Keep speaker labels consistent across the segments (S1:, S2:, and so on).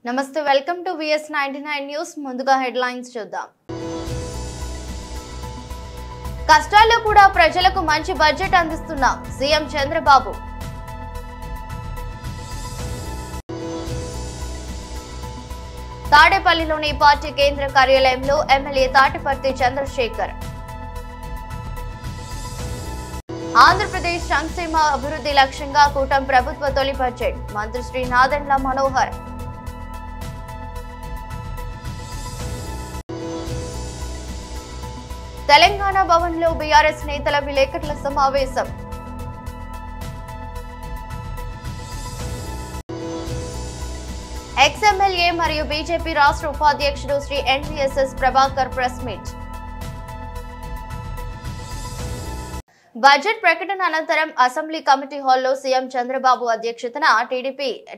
S1: నమస్తే welcome to VS99 news ముందుగా headlines చూద్దాం కష్టాల్లో కూడా ప్రజలకు మంచి బడ్జెట్ అందిస్తున్న సీఎం చంద్రబాబు తాడేపల్లిలోని పార్టీ కేంద్ర కార్యాలయంలో ఎమ్మెల్యే తాటిపర్తి చంద్రశేఖర్ ఆంధ్రప్రదేశ్ సంక్షేమ అభివృద్ధి లక్ష్యంగా కూటమి ప్రభుత్వ తొలి బడ్జెట్ మంత్రి శ్రీ నాదెండ్ల మనోహర్ తెలంగాణ భవన్లో బీఆర్ఎస్ నేతల విలేకరుల సమావేశం ఎక్స్ఎమ్మెల్యే మరియు బీజేపీ రాష్ట్ర ఉపాధ్యక్షుడు Shri NVSS Prabhakar press meet budget ప్రకటన అనంతరం అసెంబ్లీ కమిటీ హాల్లో సీఎం చంద్రబాబు అధ్యక్షతన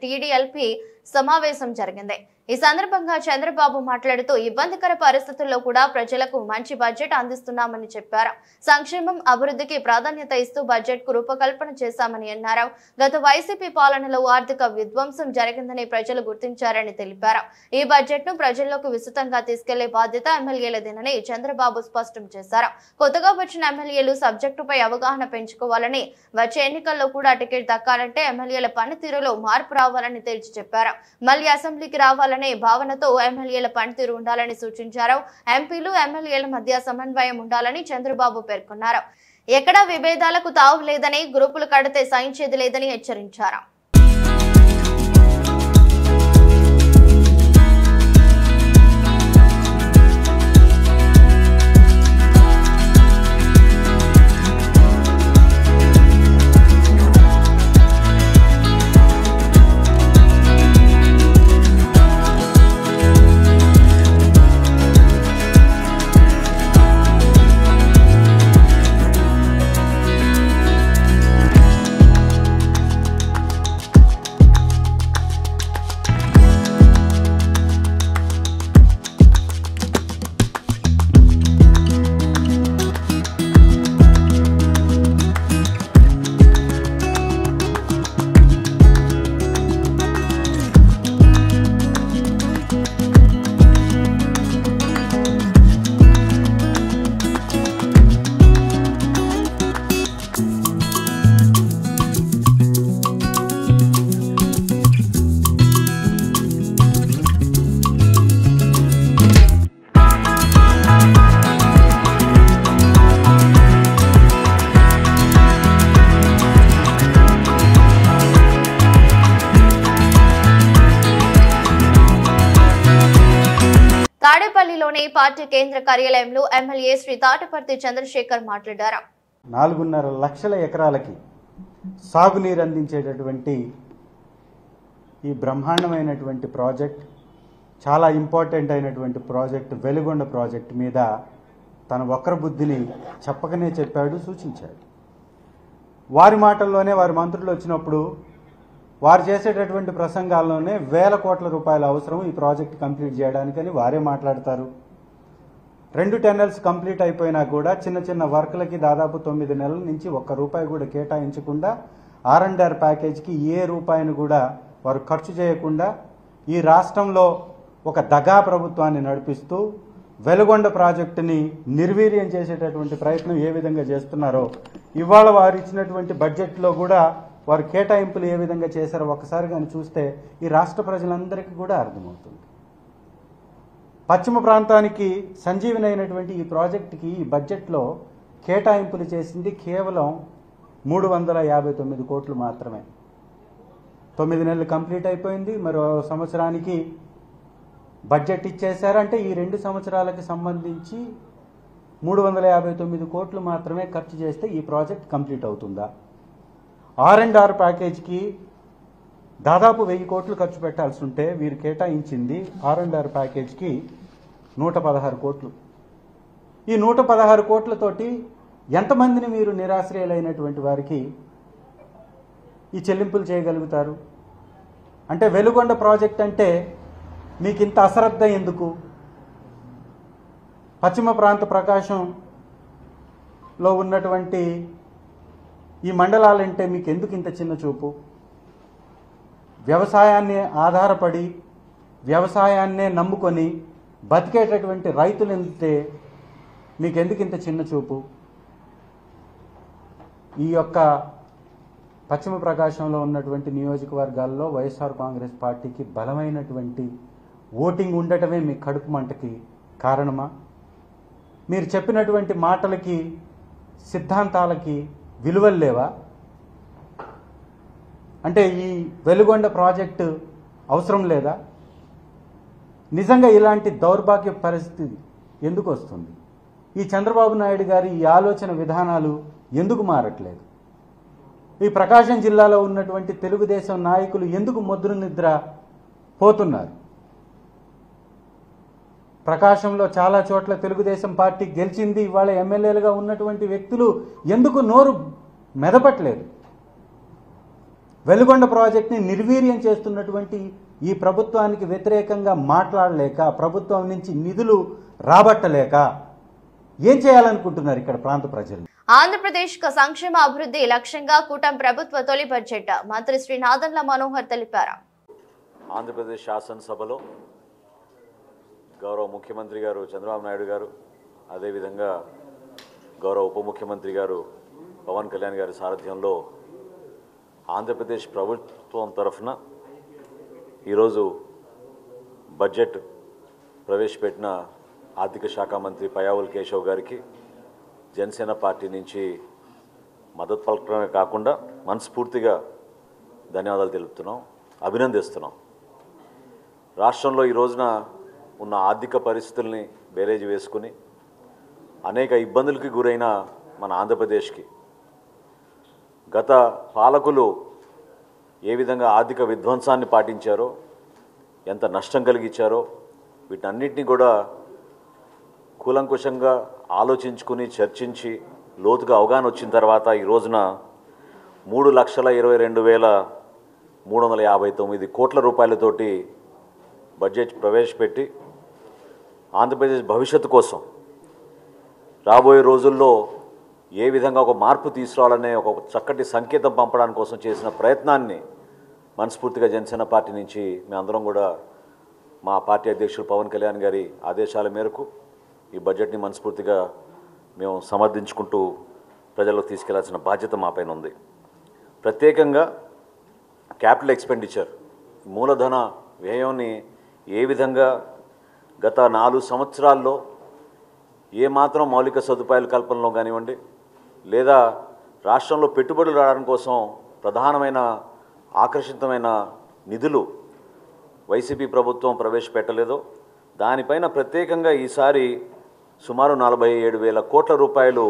S1: టీడీఎల్పీ సమావేశం జరిగింది. ఈ సందర్భంగా చంద్రబాబు మాట్లాడుతూ ఇబ్బందికర పరిస్థితుల్లో కూడా ప్రజలకు మంచి బడ్జెట్ అందిస్తున్నామని చెప్పారు. సంక్షేమం అభివృద్ధికి ప్రాధాన్యత ఇస్తూ బడ్జెట్ కు రూపకల్పన చేశామని అన్నారు. గత వైసీపీ పాలనలో ఆర్థిక విధ్వంసం జరిగిందని ప్రజలు గుర్తించారని తెలిపారు. ఈ బడ్జెట్ ను ప్రజల్లోకి విస్తృతంగా తీసుకెళ్లే బాధ్యత ఎమ్మెల్యేలదేనని చంద్రబాబు స్పష్టం చేశారు. కొత్తగా వచ్చిన ఎమ్మెల్యేలు సబ్జెక్టుపై అవగాహన పెంచుకోవాలని, వచ్చే ఎన్నికల్లో కూడా టికెట్ దక్కాలంటే ఎమ్మెల్యేల పనితీరులో మార్పు రావాలని తేల్చి చెప్పారు. మళ్లీ అసెంబ్లీకి రావాలని భావనతో ఎమ్మెల్యేల పనితీరు ఉండాలని సూచించారు. ఎంపీలు ఎమ్మెల్యేల మధ్య సమన్వయం ఉండాలని చంద్రబాబు పేర్కొన్నారు. ఎక్కడా విభేదాలకు తావు లేదని, గ్రూపులు కడితే సహించేది లేదని హెచ్చరించారు. తాడేపల్లిలోని పార్టీ కేంద్ర కార్యాలయంలో ఎమ్మెల్యే శ్రీ తాటిపర్తి చంద్రశేఖర్ మాట్లాడారు.
S2: 4.5 లక్షల ఎకరాలకి సాగునీరు అందించేటటువంటి ఈ బ్రహ్మాండమైనటువంటి ప్రాజెక్ట్, చాలా ఇంపార్టెంట్ అయినటువంటి ప్రాజెక్ట్ వెలుగొండ ప్రాజెక్ట్ మీద తన వక్ర బుద్ధిని చెప్పకనే చెప్పాడు, సూచించాడు. వారి మాటల్లోనే వారి మంత్రులు వచ్చినప్పుడు వారు చేసేటటువంటి ప్రసంగాల్లోనే వేల కోట్ల రూపాయల అవసరం ఈ ప్రాజెక్ట్ కంప్లీట్ చేయడానికని వారే మాట్లాడతారు. 2 టెన్నెల్స్ కంప్లీట్ అయిపోయినా కూడా చిన్న చిన్న వర్క్లకి దాదాపు 9 నెలల నుంచి ₹1 కూడా కేటాయించకుండా R&R ప్యాకేజ్కి ఏ రూపాయిని కూడా వారు ఖర్చు చేయకుండా ఈ రాష్ట్రంలో ఒక దగా ప్రభుత్వాన్ని నడిపిస్తూ వెలుగొండ ప్రాజెక్టుని నిర్వీర్యం చేసేటటువంటి ప్రయత్నం ఏ విధంగా చేస్తున్నారో ఇవాళ వారు ఇచ్చినటువంటి బడ్జెట్లో కూడా వారు కేటాయింపులు ఏ విధంగా చేశారో ఒకసారి కానీ చూస్తే ఈ రాష్ట్ర ప్రజలందరికీ కూడా అర్థమవుతుంది. పశ్చిమ ప్రాంతానికి సంజీవని అయినటువంటి ఈ ప్రాజెక్టుకి ఈ బడ్జెట్లో కేటాయింపులు చేసింది కేవలం 359 కోట్లు మాత్రమే. 9 నెలలు కంప్లీట్ అయిపోయింది. మరో సంవత్సరానికి బడ్జెట్ ఇచ్చేశారంటే ఈ 2 సంవత్సరాలకు సంబంధించి 359 కోట్లు మాత్రమే ఖర్చు చేస్తే ఈ ప్రాజెక్ట్ కంప్లీట్ అవుతుందా? R&R ప్యాకేజ్కి దాదాపు 1000 కోట్లు ఖర్చు పెట్టాల్సి ఉంటే వీరు కేటాయించింది R&R ప్యాకేజ్కి 116 కోట్లు. ఈ 116 కోట్లతోటి ఎంతమందిని మీరు నిరాశ్రయులైనటువంటి వారికి ఈ చెల్లింపులు చేయగలుగుతారు? అంటే వెలుగొండ ప్రాజెక్ట్ అంటే మీకు ఇంత అశ్రద్ధ ఎందుకు? పశ్చిమ ప్రాంత ప్రకాశంలో ఉన్నటువంటి ఈ మండలాలంటే మీకు ఎందుకు ఇంత చిన్న చూపు? వ్యవసాయాన్ని ఆధారపడి వ్యవసాయాన్నే నమ్ముకొని బతికేటటువంటి రైతులు ఉంటే మీకెందుకు ఇంత చిన్న చూపు? ఈ యొక్క పశ్చిమ ప్రకాశంలో ఉన్నటువంటి నియోజకవర్గాల్లో వైఎస్ఆర్ కాంగ్రెస్ పార్టీకి బలమైనటువంటి ఓటింగ్ ఉండటమే మీ కడుపు మంటకి కారణమా? మీరు చెప్పినటువంటి మాటలకి సిద్ధాంతాలకి విలువలు లేవా? అంటే ఈ వెలుగొండ ప్రాజెక్టు అవసరం లేదా? నిజంగా ఇలాంటి దౌర్భాగ్య పరిస్థితి ఎందుకు వస్తుంది? ఈ చంద్రబాబు నాయుడు గారి ఈ ఆలోచన విధానాలు ఎందుకు మారట్లేదు? ఈ ప్రకాశం జిల్లాలో ఉన్నటువంటి తెలుగుదేశం నాయకులు ఎందుకు మొద్దు నిద్ర పోతున్నారు? ప్రకాశంలో చాలా చోట్ల తెలుగుదేశం పార్టీ గెలిచింది. ఇవాళ ఎమ్మెల్యేలుగా ఉన్నటువంటి వ్యక్తులు ఎందుకు నోరు మెదపట్లేదు? వెలుగొండ ప్రాజెక్ట్ని నిర్వీర్యం చేస్తున్నటువంటి ఈ ప్రభుత్వానికి వ్యతిరేకంగా మాట్లాడలేక, ప్రభుత్వం నుంచి నిధులు రాబట్టలేక ఏం చేయాలనుకుంటున్నారు ఇక్కడ ప్రాంత ప్రజలు?
S1: ఆంధ్రప్రదేశ్ సంక్షేమ అభివృద్ధి లక్ష్యంగా కూటమి ప్రభుత్వ తొలి బడ్జెట్ మంత్రి శ్రీ నాదెండ్ల మనోహర్ తెలిపారు.
S3: ఆంధ్రప్రదేశ్ శాసనసభలో గౌరవ ముఖ్యమంత్రి గారు చంద్రబాబు నాయుడు గారు, అదేవిధంగా గౌరవ ఉప ముఖ్యమంత్రి గారు పవన్ కళ్యాణ్ గారి సారథ్యంలో ఆంధ్రప్రదేశ్ ప్రభుత్వం తరఫున ఈరోజు బడ్జెట్ ప్రవేశపెట్టిన ఆర్థిక శాఖ మంత్రి పయ్యావుల కేశవ్ గారికి జనసేన పార్టీ నుంచి మద్దతు పలకడమే కాకుండా మనస్ఫూర్తిగా ధన్యవాదాలు తెలుపుతున్నాం, అభినందిస్తున్నాం. రాష్ట్రంలో ఈ రోజున ఉన్న ఆర్థిక పరిస్థితుల్ని బేరేజ్ వేసుకుని అనేక ఇబ్బందులకి గురైన మన ఆంధ్రప్రదేశ్కి గత పాలకులు ఏ విధంగా ఆర్థిక విధ్వంసాన్ని పాటించారో, ఎంత నష్టం కలిగించారో వీటన్నిటిని కూడా కూలంకుషంగా ఆలోచించుకుని చర్చించి లోతుగా అవగాహన వచ్చిన తర్వాత ఈ రోజున 3,22,359 కోట్ల రూపాయలతోటి బడ్జెట్ ప్రవేశపెట్టి ఆంధ్రప్రదేశ్ భవిష్యత్తు కోసం రాబోయే రోజుల్లో ఏ విధంగా ఒక మార్పు తీసుకురావాలనే ఒక చక్కటి సంకేతం పంపడానికి కోసం చేసిన ప్రయత్నాన్ని మనస్ఫూర్తిగా జనసేన పార్టీ నుంచి మేమందరం కూడా మా పార్టీ అధ్యక్షులు పవన్ కళ్యాణ్ గారి ఆదేశాల మేరకు ఈ బడ్జెట్ని మనస్ఫూర్తిగా మేము సమర్థించుకుంటూ ప్రజలకు తీసుకెళ్లాల్సిన బాధ్యత మాపైన ఉంది. ప్రత్యేకంగా క్యాపిటల్ ఎక్స్పెండిచర్ మూలధన వ్యయాన్ని ఏ విధంగా గత 4 సంవత్సరాల్లో ఏమాత్రం మౌలిక సదుపాయాల కల్పనలో కానివ్వండి, లేదా రాష్ట్రంలో పెట్టుబడులు రావడం కోసం ప్రధానమైన ఆకర్షితమైన నిధులు వైసీపీ ప్రభుత్వం ప్రవేశపెట్టలేదో దానిపైన ప్రత్యేకంగా ఈసారి సుమారు 47,000 కోట్ల రూపాయలు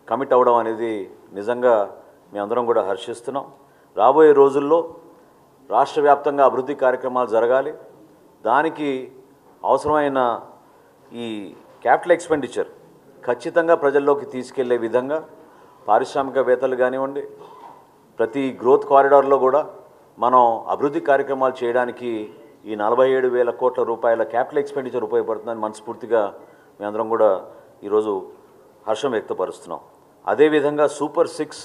S3: కమిట్ అవ్వడం అనేది నిజంగా మేమందరం కూడా హర్షిస్తున్నాం. రాబోయే రోజుల్లో రాష్ట్ర వ్యాప్తంగా అభివృద్ధి కార్యక్రమాలు జరగాలి. దానికి అవసరమైన ఈ క్యాపిటల్ ఎక్స్పెండిచర్ ఖచ్చితంగా ప్రజల్లోకి తీసుకెళ్లే విధంగా పారిశ్రామికవేత్తలు కానివ్వండి, ప్రతి గ్రోత్ కారిడార్లో కూడా మనం అభివృద్ధి కార్యక్రమాలు చేయడానికి ఈ 47,000 కోట్ల రూపాయల క్యాపిటల్ ఎక్స్పెండిచర్ ఉపయోగపడుతుందని మనస్ఫూర్తిగా మేమందరం కూడా ఈరోజు హర్షం వ్యక్తపరుస్తున్నాం. అదేవిధంగా సూపర్ 6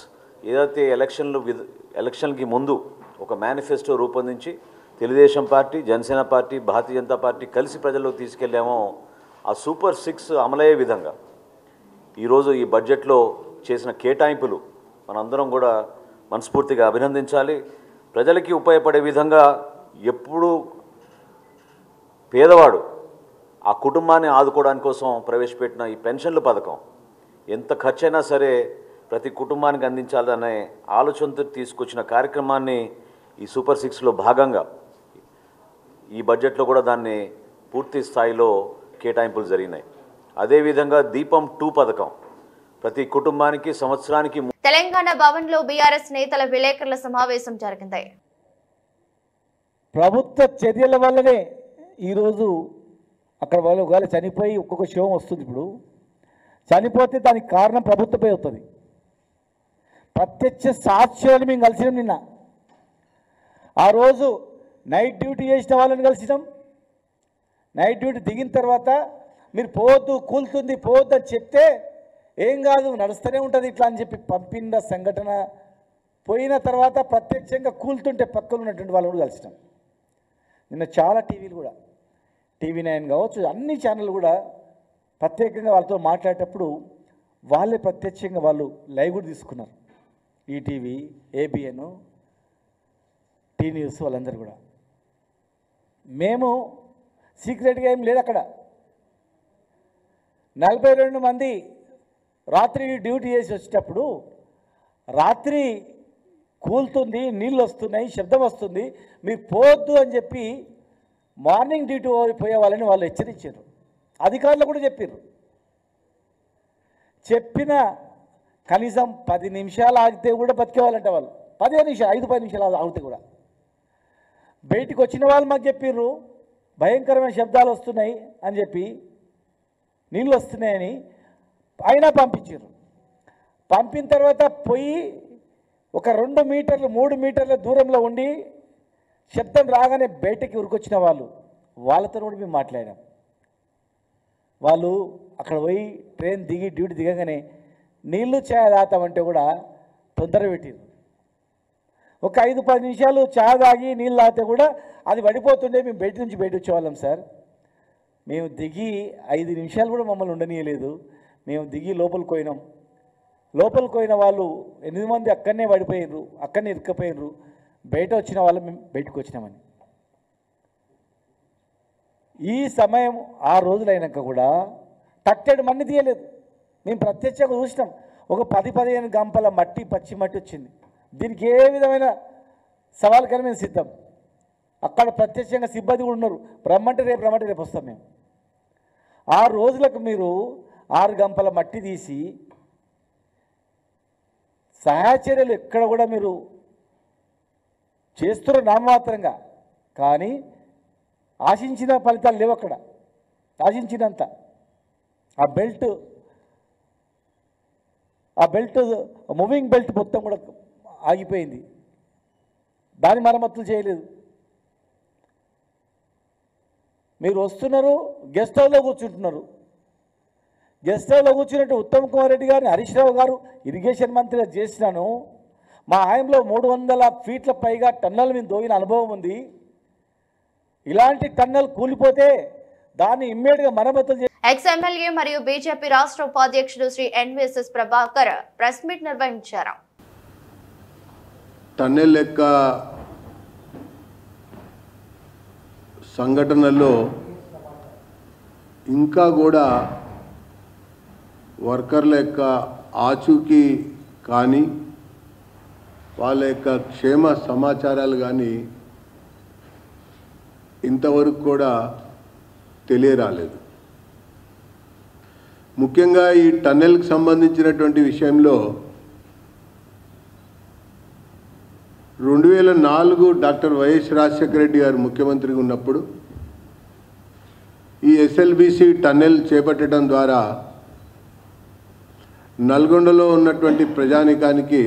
S3: ఏదైతే ఎలక్షన్కి ముందు ఒక మేనిఫెస్టో రూపొందించి Telugu Desam party, Janasena party, Bharatiya Janata party కలిసి ప్రజల్లోకి తీసుకెళ్ళామో ఆ సూపర్ 6 అమలయ్యే విధంగా ఈరోజు ఈ బడ్జెట్లో చేసిన కేటాయింపులు మనందరం కూడా మనస్ఫూర్తిగా అభినందించాలి. ప్రజలకి ఉపయోగపడే విధంగా ఎప్పుడు పేదవాడు ఆ కుటుంబాన్ని ఆదుకోవడానికి కోసం ప్రవేశపెట్టిన ఈ పెన్షన్ల పథకం ఎంత ఖర్చైనా సరే ప్రతి కుటుంబానికి అందించాలనే ఆలోచనతో తీసుకొచ్చిన కార్యక్రమాన్ని ఈ సూపర్ 6లో భాగంగా ఈ బడ్జెట్లో కూడా దాన్ని పూర్తి స్థాయిలో కేటాయింపులు జరిగినాయి. అదేవిధంగా దీపం 2 పథకం ప్రతి కుటుంబానికి సంవత్సరానికి
S1: తెలంగాణ భవన్లో బీఆర్ఎస్ నేతల విలేకరుల సమావేశం జరిగింది.
S4: ప్రభుత్వ చర్యల వల్లనే ఈరోజు అక్కడ వాళ్ళు ఒకవేళ చనిపోయి ఒక్కొక్క శవం వస్తుంది. ఇప్పుడు చనిపోతే దానికి కారణం ప్రభుత్వపై అవుతుంది. ప్రత్యక్ష సాక్ష్యాలను మేము కలిసినాం. నిన్న ఆ రోజు నైట్ డ్యూటీ చేసిన వాళ్ళని కలిసినాం. నైట్ డ్యూటీ దిగిన తర్వాత మీరు పోవద్దు, కూలుతుంది, పోవద్దు అని చెప్తే ఏం కాదు నడుస్తూనే ఉంటుంది ఇట్లా అని చెప్పి పంపిన సంఘటన. పోయిన తర్వాత ప్రత్యక్షంగా కూలుతుంటే పక్కన ఉన్నటువంటి వాళ్ళు కూడా కలిసినాం. నిన్న చాలా టీవీలు కూడా TV9 కావచ్చు అన్ని ఛానళ్ళు కూడా ప్రత్యేకంగా వాళ్ళతో మాట్లాడేటప్పుడు వాళ్ళే ప్రత్యక్షంగా వాళ్ళు లైవ్ కూడా తీసుకున్నారు. ఈటీవీ, ABN, టీ న్యూస్ వాళ్ళందరూ కూడా. మేము సీక్రెట్గా ఏం లేదు అక్కడ. 42 మంది రాత్రి డ్యూటీ చేసి వచ్చేటప్పుడు రాత్రి కూలుతుంది, నీళ్ళు వస్తున్నాయి, శబ్దం వస్తుంది, మీరు పోవద్దు అని చెప్పి మార్నింగ్ డ్యూటీ పోయే వాళ్ళని వాళ్ళు హెచ్చరించారు. అధికారులు కూడా చెప్పారు. చెప్పిన కనీసం 10 నిమిషాలు ఆగితే కూడా బతికేవాళ్ళంట వాళ్ళు. 15 నిమిషాలు 5-10 నిమిషాలు ఆగితే కూడా. బయటికి వచ్చిన వాళ్ళు మాకు చెప్పారు భయంకరమైన శబ్దాలు వస్తున్నాయి అని చెప్పి, నీళ్ళు వస్తున్నాయని. అయినా పంపించారు. పంపిన తర్వాత పోయి ఒక 2 మీటర్లు 3 మీటర్ల దూరంలో ఉండి శబ్దం రాగానే బయటకి ఉరికొచ్చిన వాళ్ళతో కూడా మేము మాట్లాడాం. వాళ్ళు అక్కడ పోయి ట్రైన్ దిగి డ్యూటీ దిగగానే నీళ్లు చాయ్ తాగుతామంటే కూడా తొందర పెట్టింది. ఒక 5-10 నిమిషాలు చాయ్ తాగి నీళ్ళు తాగితే కూడా అది పడిపోతుండే మేము బయట నుంచి బయట వచ్చేవాళ్ళం సార్. మేము దిగి 5 నిమిషాలు కూడా మమ్మల్ని ఉండనీయలేదు. మేము దిగి లోపలికి పోయినాం. లోపలికి పోయిన వాళ్ళు 8 మంది అక్కడనే పడిపోయినరు, అక్కడనే ఇరుక్కపోయినరు. బయట వచ్చిన వాళ్ళు మేము బయటకు వచ్చినామని. ఈ సమయం 6 రోజులైనాక కూడా తట్టెడు మన్ని తీయలేదు. మేము ప్రత్యక్షంగా చూసినాం. ఒక 10-15 గంపల మట్టి, పచ్చి మట్టి వచ్చింది. దీనికి ఏ విధమైన సవాలుకైనా మేము సిద్ధం. అక్కడ ప్రత్యక్షంగా సిబ్బంది కూడా ఉన్నారు. రమ్మంటే రేపు వస్తాం మేము. 6 రోజులకు మీరు 6 గంపల మట్టి తీసి సహాయచర్యలు ఎక్కడ కూడా మీరు చేస్తున్న నామమాత్రంగా, కానీ ఆశించిన ఫలితాలు లేవు అక్కడ. ఆశించినంత ఆ బెల్ట్ మూవింగ్ బెల్ట్ మొత్తం కూడా ఆగిపోయింది. దాని మరమ్మతులు చేయలేదు. మీరు వస్తున్నారు, గెస్ట్ హౌస్లో కూర్చుంటున్నారు. గెస్ట్ హౌస్లో కూర్చున్నట్టు ఉత్తమ్ కుమార్ రెడ్డి గారిని హరీష్ రావు గారు ఇరిగేషన్ మంత్రిగా చేసినాను. మా హయాంలో 300 ఫీట్ల పైగా టన్నల్ మీద దోగిన అనుభవం ఉంది. ఇలాంటి టన్నల్ కూలిపోతే దాన్ని ఇమ్మీడియట్గా మరమ్మతులు
S1: ఎక్స్-ఎమ్మెల్యే మరియు బీజేపీ రాష్ట్ర ఉపాధ్యక్షుడు Shri NVSS Prabhakar press meet నిర్వహించారు.
S5: టన్నెల్ లెక్క సంఘటనల్లో ఇంకా కూడా వర్కర్ల యొక్క ఆచూకీ కానీ వాళ్ళ యొక్క క్షేమ సమాచారాలు కానీ ఇంతవరకు కూడా తెలియరాలేదు. ముఖ్యంగా ఈ టన్నెల్కి సంబంధించినటువంటి విషయంలో 2004 డాక్టర్ వైఎస్ రాజశేఖర రెడ్డి గారు ముఖ్యమంత్రిగా ఉన్నప్పుడు ఈ SLBC టన్నెల్ చేపట్టడం ద్వారా నల్గొండలో ఉన్నటువంటి ప్రజానికానికి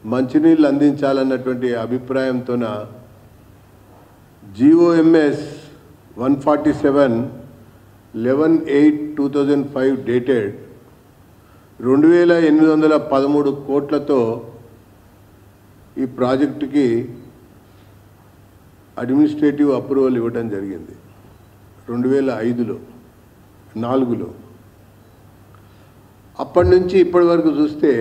S5: మంచినీళ్ళు అందించాలన్నటువంటి అభిప్రాయంతోన GOMS 147 11/8/2005 డేటెడ్ 2813 కోట్లతో ఈ ప్రాజెక్టుకి అడ్మినిస్ట్రేటివ్ అప్రూవల్ ఇవ్వడం జరిగింది 2005-4లో. అప్పటి నుంచి ఇప్పటి వరకు చూస్తే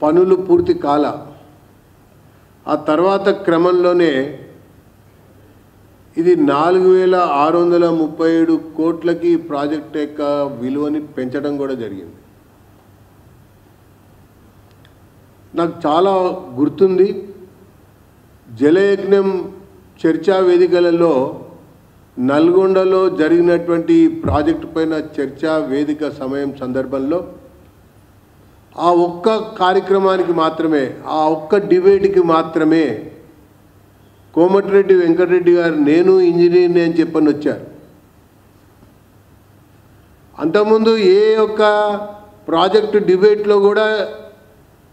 S5: పనులు పూర్తి కాల. ఆ తర్వాత క్రమంలోనే ఇది 4637 కోట్లకి ప్రాజెక్ట్ యొక్క విలువని పెంచడం కూడా జరిగింది. నాకు చాలా గుర్తుంది, జలయజ్ఞం చర్చా వేదికలలో నల్గొండలో జరిగినటువంటి ప్రాజెక్టు పైన చర్చా వేదిక సమయం సందర్భంలో ఆ ఒక్క కార్యక్రమానికి మాత్రమే, ఆ ఒక్క డిబేట్కి మాత్రమే కోమటిరెడ్డి వెంకటరెడ్డి గారు నేను ఇంజనీర్ని అని చెప్పని వచ్చారు. అంతకుముందు ఏ ఒక్క ప్రాజెక్టు డిబేట్లో కూడా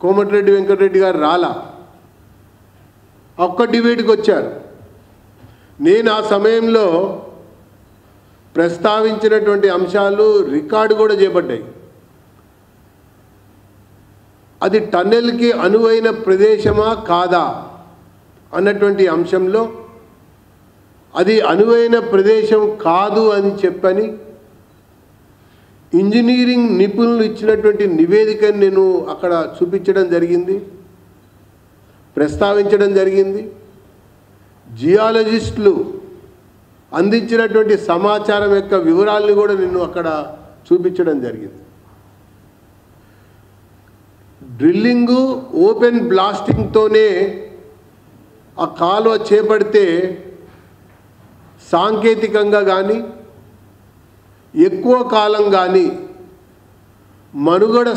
S5: కోమటిరెడ్డి వెంకటరెడ్డి గారు రాలా, ఒక్క డిబేట్కి వచ్చారు. నేను ఆ సమయంలో ప్రస్తావించినటువంటి అంశాలు రికార్డు కూడా చేయబడ్డాయి. అది టన్నెల్కి అనువైన ప్రదేశమా కాదా అన్నటువంటి అంశంలో అది అనువైన ప్రదేశం కాదు అని చెప్పని ఇంజనీరింగ్ నిపుణులు ఇచ్చినటువంటి నివేదికను నేను అక్కడ చూపించడం జరిగింది, ప్రస్తావించడం జరిగింది. జియాలజిస్టులు అందించినటువంటి సమాచారం యొక్క వివరాలను కూడా నేను అక్కడ చూపించడం జరిగింది. డ్రిల్లింగు ఓపెన్ బ్లాస్టింగ్తోనే ఆ కాలువ చేపడితే సాంకేతికంగా కానీ ఎక్కువ కాలం కానీ మనుగడ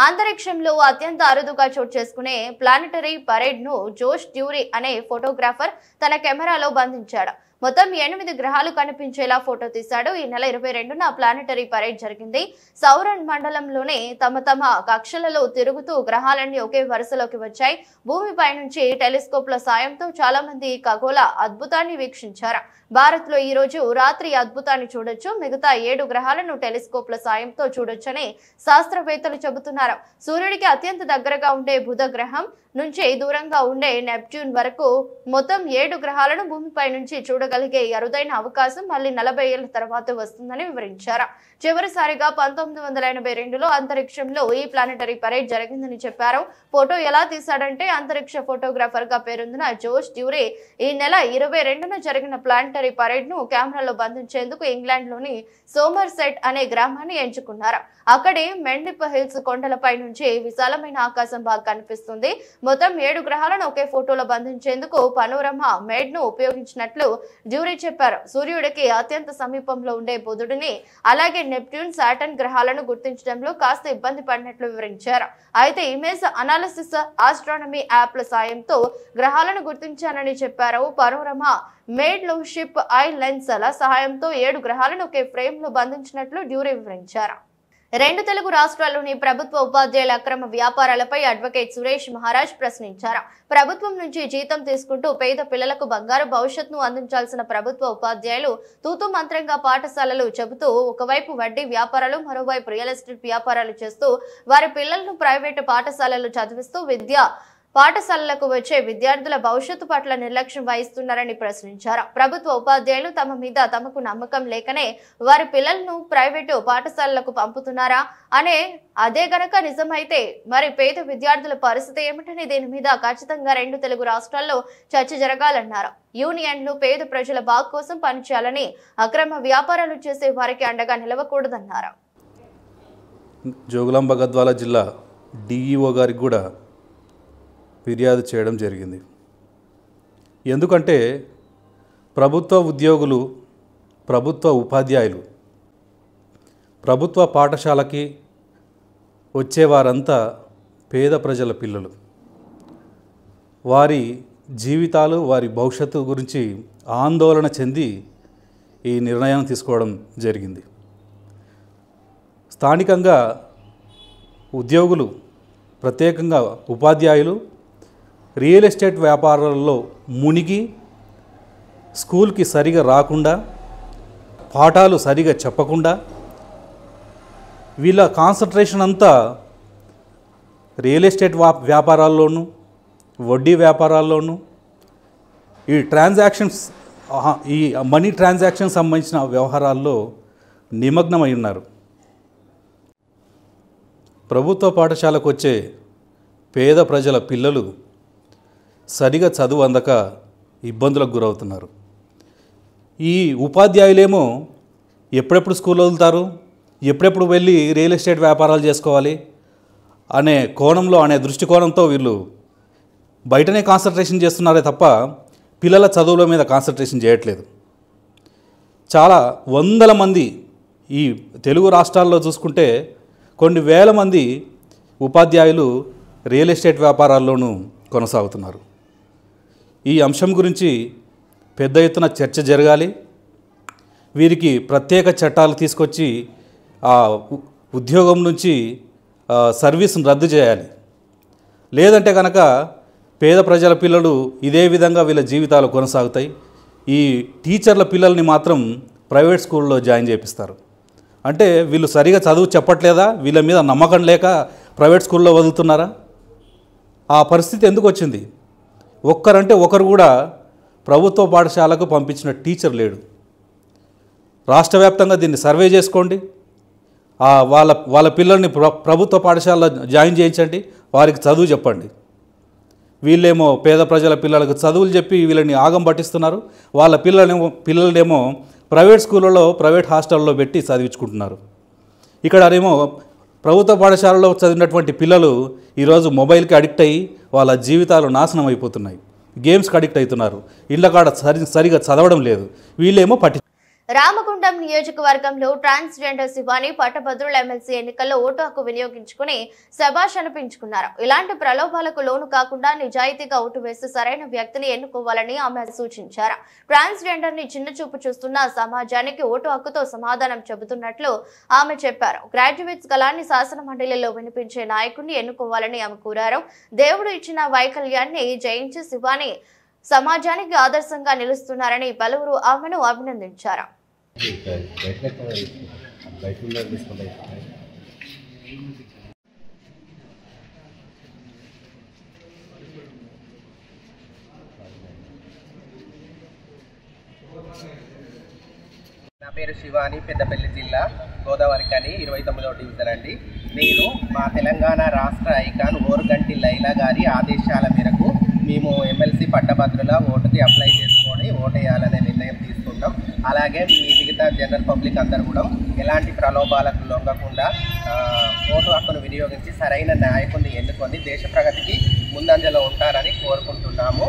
S1: అంతరిక్షంలో అత్యంత అరుదుగా చోటు చేసుకునే ప్లానెటరీ పరేడ్ ను జోష్ డ్యూరీ అనే ఫోటోగ్రాఫర్ తన కెమెరాలో బంధించాడు. మొత్తం 8 గ్రహాలు కనిపించేలా ఫోటో తీశాడు. ఈ నెల 22న ప్లానెటరీ పరేడ్ జరిగింది. సౌరన్ మండలంలోనే తమ కక్షలలో తిరుగుతూ గ్రహాలన్నీ ఒకే వరుసలోకి వచ్చాయి. భూమిపై నుంచి టెలిస్కోప్ల సాయంతో చాలా మంది ఖగోళ అద్భుతాన్ని వీక్షించారు. భారత్ లో ఈ రోజు రాత్రి అద్భుతాన్ని చూడొచ్చు. మిగతా 7 గ్రహాలను టెలిస్కోప్ల సాయంతో చూడొచ్చని శాస్త్రవేత్తలు చెబుతున్నారు. సూర్యుడికి అత్యంత దగ్గరగా ఉండే బుధ గ్రహం నుంచి దూరంగా ఉండే నెప్ట్యూన్ వరకు మొత్తం 7 గ్రహాలను భూమిపై నుంచి చూడగలిగే అరుదైన అవకాశం మళ్ళీ 40 ఏళ్ల తర్వాత వస్తుందని వివరించారు. చివరిసారిగా 1982లో అంతరిక్షంలో ఈ ప్లానెటరీ పరేడ్ జరిగిందని చెప్పారు. ఫోటో ఎలా తీశాడంటే అంతరిక్ష ఫోటోగ్రాఫర్ గా పేరొందిన జోష్ డ్యూరీ ఈ నెల 22న జరిగిన ప్లానెటరీ పరేడ్ ను కెమెరాలో బంధించేందుకు ఇంగ్లాండ్ లోని సోమర్సెట్ అనే గ్రామాన్ని ఎంచుకున్నారు. అక్కడే మెండిప్ హిల్స్ కొండలపై నుంచి విశాలమైన ఆకాశం బాగా కనిపిస్తుంది. మొత్తం 7 గ్రహాలను ఒకే ఫోటోలో బంధించేందుకు పనోరమా మేడ్ ను ఉపయోగించినట్లు డ్యూరీ చెప్పారు. సూర్యుడికి అత్యంత సమీపంలో ఉండే బుధుడిని అలాగే నెప్ట్యూన్, సాటర్న్ గ్రహాలను గుర్తించడంలో కాస్త ఇబ్బంది పడినట్లు వివరించారు. అయితే ఇమేజ్ అనాలిసిస్ ఆస్ట్రానమీ యాప్ల సాయంతో గ్రహాలను గుర్తించానని చెప్పారు. పనోరమా మేడ్ లో షిప్ ఐ లెన్స్ల సహాయంతో 7 గ్రహాలను ఒకే ఫ్రేమ్ లో బంధించినట్లు డ్యూరీ వివరించారు. 2 తెలుగు రాష్ట్రాల్లోని ప్రభుత్వ ఉపాధ్యాయుల అక్రమ వ్యాపారాలపై అడ్వకేట్ సురేష్ మహారాజ్ ప్రశ్నించారు. ప్రభుత్వం నుంచి జీతం తీసుకుంటూ పేద పిల్లలకు బంగారు భవిష్యత్తును అందించాల్సిన ప్రభుత్వ ఉపాధ్యాయులు తూతూ మంత్రంగా పాఠశాలలు చెబుతూ ఒకవైపు వడ్డీ వ్యాపారాలు, మరోవైపు రియల్ ఎస్టేట్ వ్యాపారాలు చేస్తూ వారి పిల్లలను ప్రైవేటు పాఠశాలలు చదివిస్తూ పాఠశాలలకు వచ్చే విద్యార్థుల భవిష్యత్తు పట్ల నిర్లక్ష్యం వహిస్తున్నారని ప్రశ్నించారు. ప్రభుత్వ ఉపాధ్యాయులు తమ మీద తమకు నమ్మకం లేకనే వారి పిల్లలను ప్రైవేటు పాఠశాలలకు పంపుతున్నారా అదే గనక నిజమైతే మరి పేద విద్యార్థుల పరిస్థితి ఏమిటని దీని మీద ఖచ్చితంగా 2 తెలుగు రాష్ట్రాల్లో చర్చ జరగాలన్నారు. యూనియన్లు పేద ప్రజల బాగు కోసం పనిచేయాలని, అక్రమ వ్యాపారాలు చేసే వారికి అండగా నిలవకూడదన్నారు.
S6: జోగులాంబ గద్వాల జిల్లా డిఈఓ గారికి కూడా ఫిర్యాదు చేయడం జరిగింది. ఎందుకంటే ప్రభుత్వ ఉద్యోగులు, ప్రభుత్వ ఉపాధ్యాయులు ప్రభుత్వ పాఠశాలకి వచ్చేవారంతా పేద ప్రజల పిల్లలు. వారి జీవితాలు, వారి భవిష్యత్తు గురించి ఆందోళన చెంది ఈ నిర్ణయం తీసుకోవడం జరిగింది. స్థానికంగా ఉద్యోగులు, ప్రత్యేకంగా ఉపాధ్యాయులు రియల్ ఎస్టేట్ వ్యాపారాల్లో మునిగి స్కూల్కి సరిగా రాకుండా, పాఠాలు సరిగా చెప్పకుండా, వీళ్ళ కాన్సన్ట్రేషన్ అంతా రియల్ ఎస్టేట్ వ్యాపారాల్లోనూ, వడ్డీ వ్యాపారాల్లోనూ, ఈ మనీ ట్రాన్సాక్షన్స్ సంబంధించిన వ్యవహారాల్లో నిమగ్నమై ఉన్నారు. ప్రభుత్వ పాఠశాలకు వచ్చే పేద ప్రజల పిల్లలు సరిగా చదువు అందక ఇబ్బందులకు గురవుతున్నారు. ఈ ఉపాధ్యాయులేమో ఎప్పుడెప్పుడు స్కూల్ వదులుతారు, ఎప్పుడెప్పుడు వెళ్ళి రియల్ ఎస్టేట్ వ్యాపారాలు చేసుకోవాలి అనే దృష్టికోణంతో వీళ్ళు బయటనే కాన్సన్ట్రేషన్ చేస్తున్నారే తప్ప పిల్లల చదువుల మీద కాన్సన్ట్రేషన్ చేయట్లేదు. చాలా వందల మంది ఈ తెలుగు రాష్ట్రాల్లో చూసుకుంటే కొన్ని వేల మంది ఉపాధ్యాయులు రియల్ ఎస్టేట్ వ్యాపారాల్లోనూ కొనసాగుతున్నారు. ఈ అంశం గురించి పెద్ద ఎత్తున చర్చ జరగాలి. వీరికి ప్రత్యేక చట్టాలు తీసుకొచ్చి ఆ ఉద్యోగం నుంచి సర్వీస్ను రద్దు చేయాలి. లేదంటే కనుక పేద ప్రజల పిల్లలు ఇదే విధంగా వీళ్ళ జీవితాలు కొనసాగుతాయి. ఈ టీచర్ల పిల్లల్ని మాత్రం ప్రైవేట్ స్కూల్లో జాయిన్ చేపిస్తారు. అంటే వీళ్ళు సరిగా చదువు చెప్పట్లేదా, వీళ్ళ మీద నమ్మకం లేక ప్రైవేట్ స్కూల్లో వదులుతున్నారా? ఆ పరిస్థితి ఎందుకు వచ్చింది? ఒక్కరంటే ఒకరు కూడా ప్రభుత్వ పాఠశాలకు పంపించిన టీచర్ లేడు. రాష్ట్ర వ్యాప్తంగా దీన్ని సర్వే చేసుకోండి. వాళ్ళ పిల్లల్ని ప్రభుత్వ పాఠశాలలో జాయిన్ చేయించండి, వారికి చదువు చెప్పండి. వీళ్ళేమో పేద ప్రజల పిల్లలకు చదువులు చెప్పి వీళ్ళని ఆగం పట్టిస్తున్నారు. వాళ్ళ పిల్లలనేమో ప్రైవేట్ స్కూళ్ళలో ప్రైవేట్ హాస్టల్లో పెట్టి చదివించుకుంటున్నారు. ఇక్కడనేమో ప్రభుత్వ పాఠశాలలో చదివినటువంటి పిల్లలు ఈరోజు మొబైల్కి అడిక్ట్ అయ్యి వాళ్ళ జీవితాలు నాశనం అయిపోతున్నాయి. గేమ్స్కి అడిక్ట్ అవుతున్నారు. ఇళ్ళ కాడ సరిగా చదవడం లేదు. వీళ్ళేమో
S1: రామగుండం నియోజకవర్గంలో ట్రాన్స్జెండర్ శివాని పట్టభద్రుల ఎమ్మెల్సీ ఎన్నికల్లో ఓటు హక్కు వినియోగించుకుని శభాష్ అనిపించుకున్నారు. ఇలాంటి ప్రలోభాలకు లోను కాకుండా నిజాయితీగా ఓటు వేసి సరైన వ్యక్తిని ఎన్నుకోవాలని ఆమె సూచించారు. ట్రాన్స్జెండర్ ని చిన్న చూపు చూస్తున్న సమాజానికి ఓటు హక్కుతో సమాధానం చెబుతున్నట్లు ఆమె చెప్పారు. గ్రాడ్యుయేట్స్ గలాన్ని శాసన మండలిలో వినిపించే నాయకుడిని ఎన్నుకోవాలని ఆమె కోరారు. దేవుడు ఇచ్చిన వైకల్యాన్ని జయించి శివాని సమాజానికి ఆదర్శంగా నిలుస్తున్నారని పలువురు ఆమెను అభినందించారు.
S7: నా పేరు శివాని, పెద్దపల్లి జిల్లా గోదావరి కని 29వ డివిజన్ అండి. నేను మా తెలంగాణ రాష్ట్ర ఐకాన్ ఓరుగంటి లైలా గారి ఆదేశాల మేరకు మేము ఎమ్మెల్సీ పట్టభద్రుల ఓటుకి అప్లై చేసుకొని ఓటేయాలనే నిర్ణయం తీసుకుంటాం. అలాగే మిగతా జనరల్ పబ్లిక్ అందరూ కూడా ఎలాంటి ప్రలోభాలకు లొంగకుండా ఓటు హక్కును వినియోగించి సరైన నాయకుడిని ఎన్నుకొని దేశ ప్రగతికి ముందంజలో ఉంటారని కోరుకుంటున్నాము.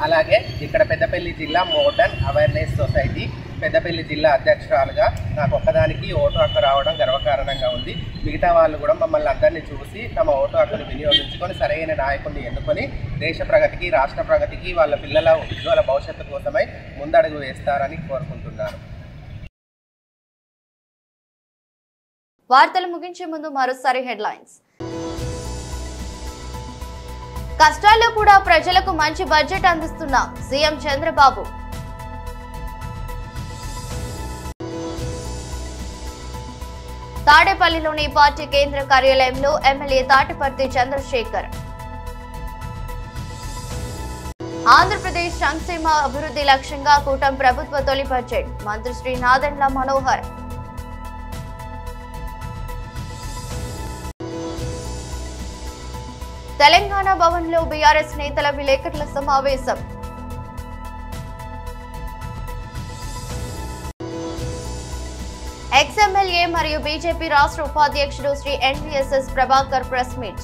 S7: అలాగే ఇక్కడ పెద్దపల్లి జిల్లా మోడర్న్ అవేర్నెస్ సొసైటీ పెద్దపల్లి జిల్లా అధ్యక్షురాలుగా నాకు ఒక్కదానికి ఓటు హక్కు రావడం గర్వకారణంగా ఉంది. మిగతా వాళ్ళు కూడా మమ్మల్ని అందరినీ చూసి తమ ఓటు హక్కును వినియోగించుకొని సరైన నాయకుడిని ఎన్నుకొని దేశ ప్రగతికి, రాష్ట్ర ప్రగతికి, వాళ్ళ పిల్లల ఉజ్వల భవిష్యత్తు కోసమై ముందడుగు వేస్తారని కోరుకుంటున్నాను.
S1: వార్తలు ముగించే ముందు మరోసారి హెడ్లైన్స్. కష్టాల్లో కూడా ప్రజలకు మంచి బడ్జెట్ అందిస్తున్న సీఎం చంద్రబాబు. తాడేపల్లిలోని పార్టీ కేంద్ర కార్యాలయంలో ఎమ్మెల్యే తాటిపర్తి చంద్రశేఖర్. ఆంధ్రప్రదేశ్ సంక్షేమ అభివృద్ధి లక్ష్యంగా కూటమి ప్రభుత్వ తొలి బడ్జెట్ మంత్రి శ్రీ నాదెండ్ల మనోహర్. తెలంగాణ భవన్లో బీఆర్ఎస్ నేతల విలేకరుల సమావేశం. ఎక్స్ఎమ్మెల్యే మరియు బీజేపీ రాష్ట్ర ఉపాధ్యక్షుడు Shri NVSS Prabhakar press meet.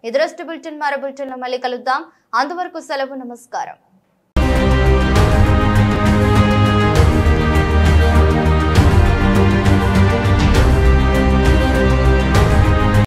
S1: ఇదరస్ట్ బులెటిన్ మరో బులెటిన్లో మళ్ళీ కలుద్దాం. అంతవరకు సెలవు. నమస్కారం.